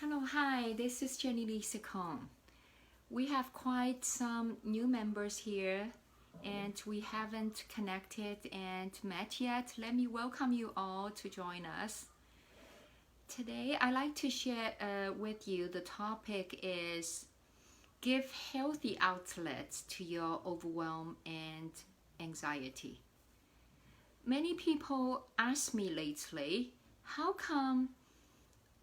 Hello, hi, this is Jenny Lisa Kong. We have quite some new members here and we haven't connected and met yet. Let me welcome you all to join us. Today, I'd like to share with you the topic is give healthy outlets to your overwhelm and anxiety. Many people ask me lately, how come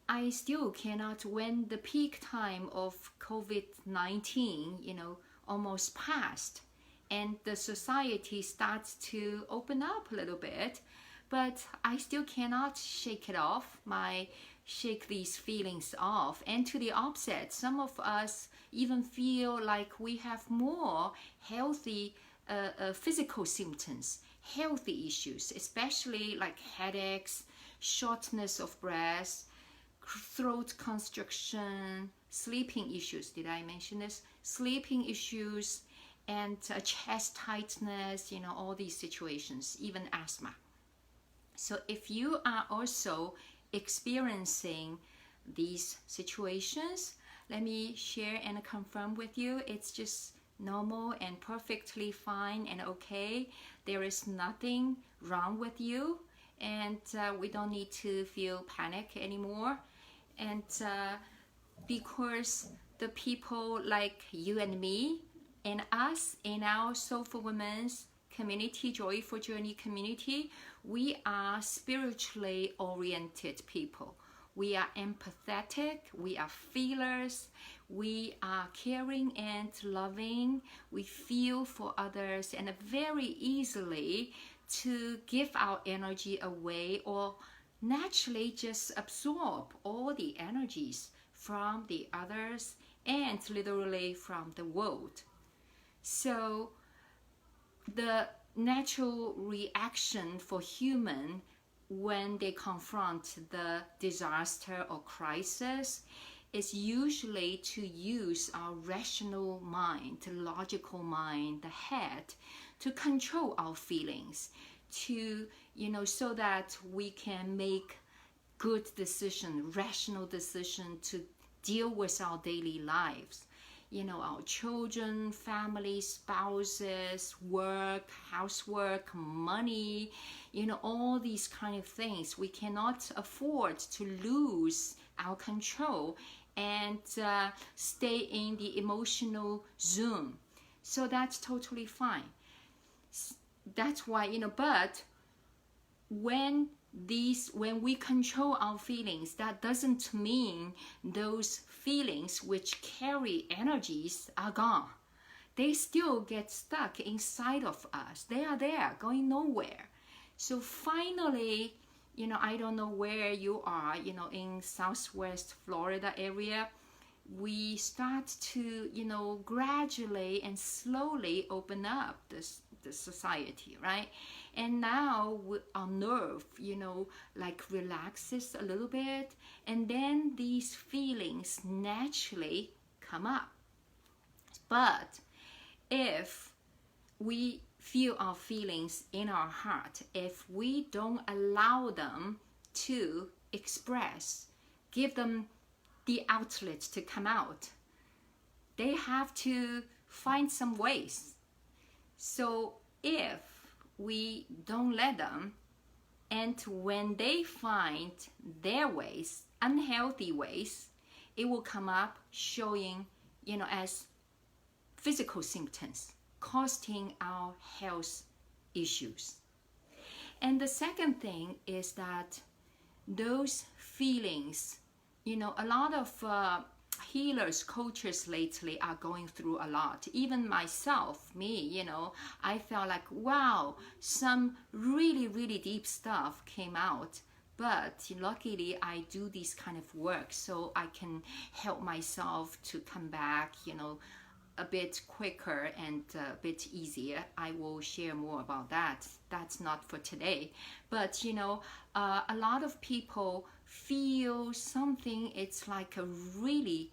I still cannot, when the peak time of COVID-19, almost passed and the society starts to open up a little bit, but I still cannot shake these feelings off. And to the opposite, some of us even feel like we have more healthy physical symptoms, healthy issues, especially like headaches, shortness of breath, throat constriction, sleeping issues. Did I mention this? Sleeping issues and chest tightness, all these situations, even asthma. So if you are also experiencing these situations, let me share and confirm with you, it's just normal and perfectly fine and okay. There is nothing wrong with you, and we don't need to feel panic anymore. And because the people like you and me and us in our Soulful Women's community, Joyful Journey community, we are spiritually oriented people. We are empathetic, we are feelers, we are caring and loving, we feel for others and very easily to give our energy away or naturally just absorb all the energies from the others and literally from the world. So the natural reaction for human when they confront the disaster or crisis is usually to use our rational mind, the logical mind, the head, to control our feelings, to so that we can make good decision, rational decision to deal with our daily lives. Our children, family, spouses, work, housework, money, all these kind of things. We cannot afford to lose our control and stay in the emotional zone. So that's totally fine. That's why, but when we control our feelings, that doesn't mean those feelings which carry energies are gone. They still get stuck inside of us. They are there, going nowhere. So finally, I don't know where you are, in Southwest Florida area, we start to, gradually and slowly open up the society, right? And now our nerve, relaxes a little bit, and then these feelings naturally come up. But if we feel our feelings in our heart, if we don't allow them to express, give them the outlet to come out, they have to find some ways. So if we don't let them, and when they find their ways, unhealthy ways, it will come up showing, as physical symptoms, costing our health issues. And the second thing is that those feelings, a lot of healers, coaches lately are going through a lot. Even myself, I felt like, wow, some really, really deep stuff came out. But luckily, I do this kind of work so I can help myself to come back, a bit quicker and a bit easier. I will share more about that. That's not for today. But, a lot of people feel something, it's like a really,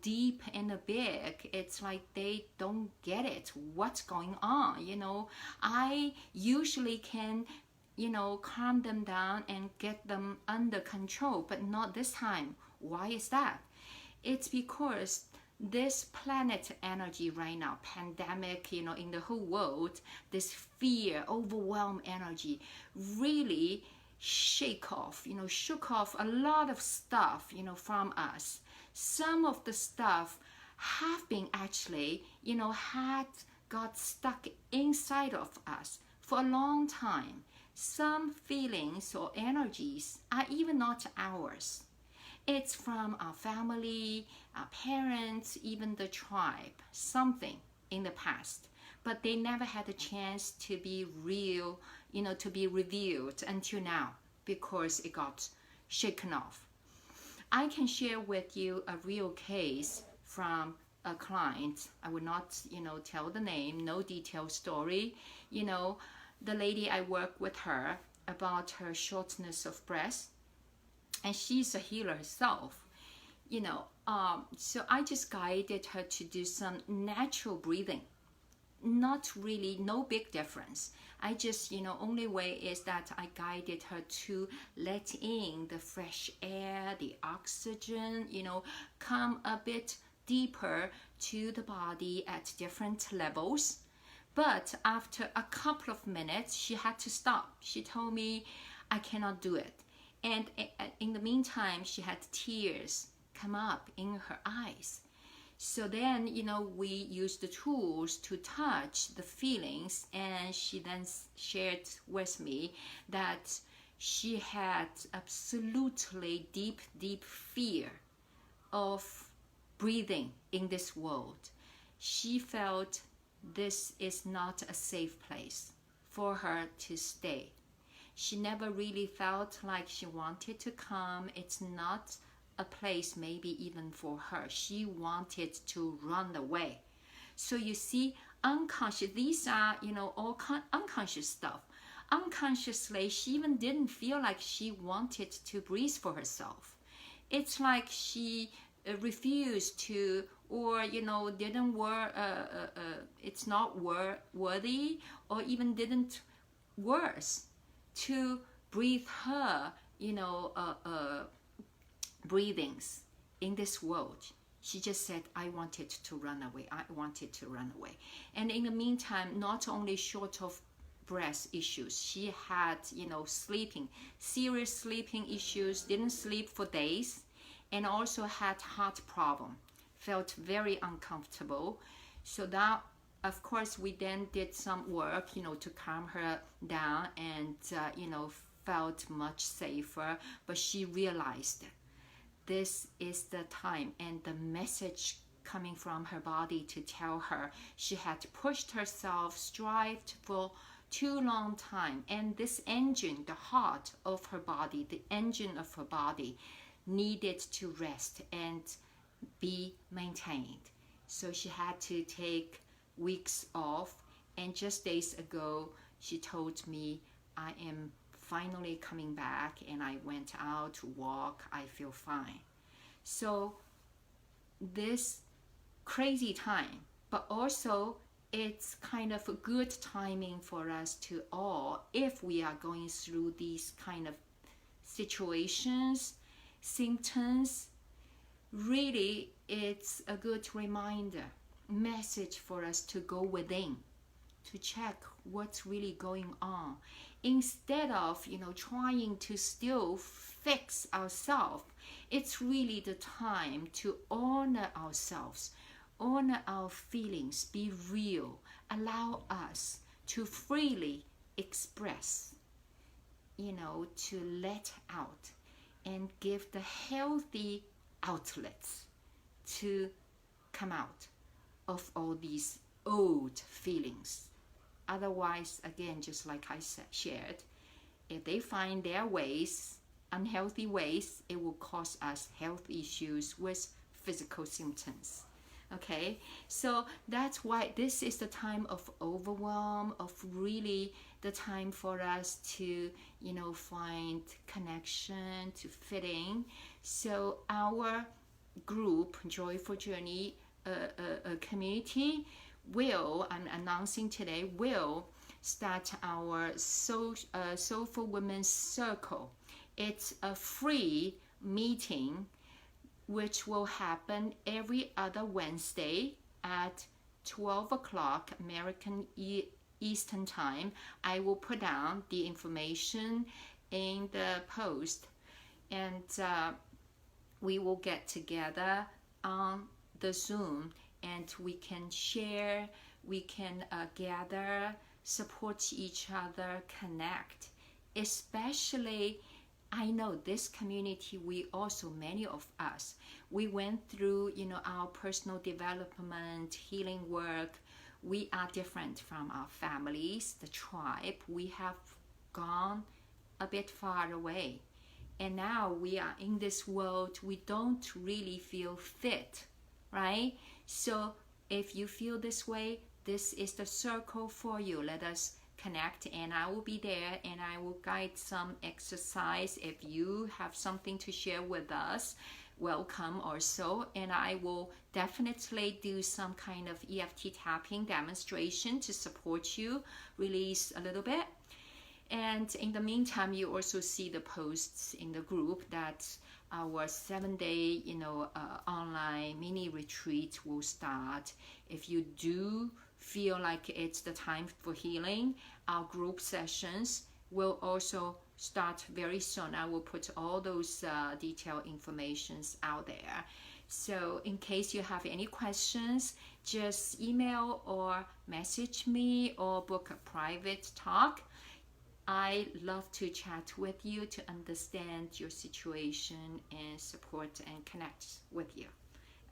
deep and a big. It's like they don't get it. What's going on? I usually can, calm them down and get them under control, but not this time. Why is that? It's because this planet energy right now, pandemic, in the whole world, this fear, overwhelm energy really shook off a lot of stuff, from us. Some of the stuff have been actually, had got stuck inside of us for a long time. Some feelings or energies are even not ours. It's from our family, our parents, even the tribe, something in the past. But they never had a chance to be real, to be revealed until now because it got shaken off. I can share with you a real case from a client. I will not, tell the name, no detailed story. The lady, I work with her about her shortness of breath, and she's a healer herself. So I just guided her to do some natural breathing. Not really, no big difference. I just, only way is that I guided her to let in the fresh air, the oxygen, come a bit deeper to the body at different levels. But after a couple of minutes, she had to stop. She told me, I cannot do it. And in the meantime, she had tears come up in her eyes. So then, we used the tools to touch the feelings, and she then shared with me that she had absolutely deep, deep fear of breathing in this world. She felt this is not a safe place for her to stay. She never really felt like she wanted to come. It's not a place maybe even for her. She wanted to run away. So you see, unconscious, these are, all unconscious stuff. Unconsciously, she even didn't feel like she wanted to breathe for herself. It's like she refused to, or didn't it's not worthy, or even didn't worse to breathe her breathings in this world. She just said, I wanted to run away. And in the meantime, not only short of breath issues, she had serious sleeping issues, didn't sleep for days, and also had heart problem, felt very uncomfortable. So that, of course, we then did some work, to calm her down, and, felt much safer. But she realized this is the time, and the message coming from her body to tell her she had pushed herself, strived for too long time. And this engine, the heart of her body, the engine of her body, needed to rest and be maintained. So she had to take weeks off, and just days ago she told me, I am finally coming back, and I went out to walk, I feel fine. So this crazy time, but also it's kind of a good timing for us to all, if we are going through these kind of situations, symptoms, really it's a good reminder, message for us to go within, to check what's really going on, instead of trying to still fix ourselves. It's really the time to honor ourselves, honor our feelings, be real, allow us to freely express, to let out, and give the healthy outlets to come out of all these old feelings. Otherwise, again, just like I shared, if they find their ways, unhealthy ways, it will cause us health issues with physical symptoms. Okay, so that's why this is the time of overwhelm, of really the time for us to, find connection, to fit in. So our group, Joyful Journey community, I'm announcing today, will start our Soulful Women's Circle. It's a free meeting which will happen every other Wednesday at 12 o'clock American Eastern Time. I will put down the information in the post, and we will get together on the Zoom, and we can share, we can gather, support each other, connect. Especially, I know this community, we also, many of us, we went through, our personal development, healing work. We are different from our families, the tribe. We have gone a bit far away. And now we are in this world, we don't really feel fit, right? So if you feel this way, this is the circle for you. Let us connect, and I will be there, and I will guide some exercise. If you have something to share with us, welcome also. And I will definitely do some kind of EFT tapping demonstration to support you, release a little bit. And in the meantime, you also see the posts in the group that our 7-day, online mini retreat will start. If you do feel like it's the time for healing, our group sessions will also start very soon. I will put all those detailed informations out there. So in case you have any questions, just email or message me or book a private talk. I love to chat with you to understand your situation and support and connect with you.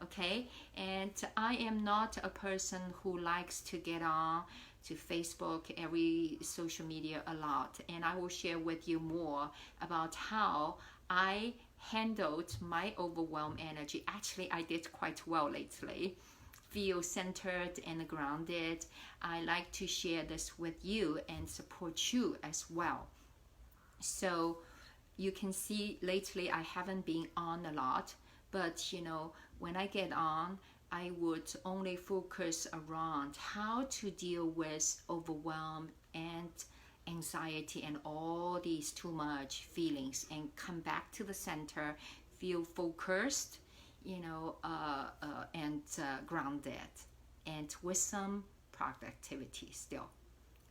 Okay? And I am not a person who likes to get on to Facebook, every social media a lot. And I will share with you more about how I handled my overwhelm energy. Actually, I did quite well lately. Feel centered and grounded. I like to share this with you and support you as well. So you can see lately I haven't been on a lot, but when I get on, I would only focus around how to deal with overwhelm and anxiety and all these too much feelings, and come back to the center, feel focused, and grounded, and with some productivity still.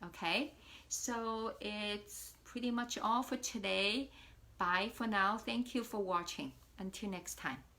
Okay, so it's pretty much all for today. Bye for now. Thank you for watching. Until next time.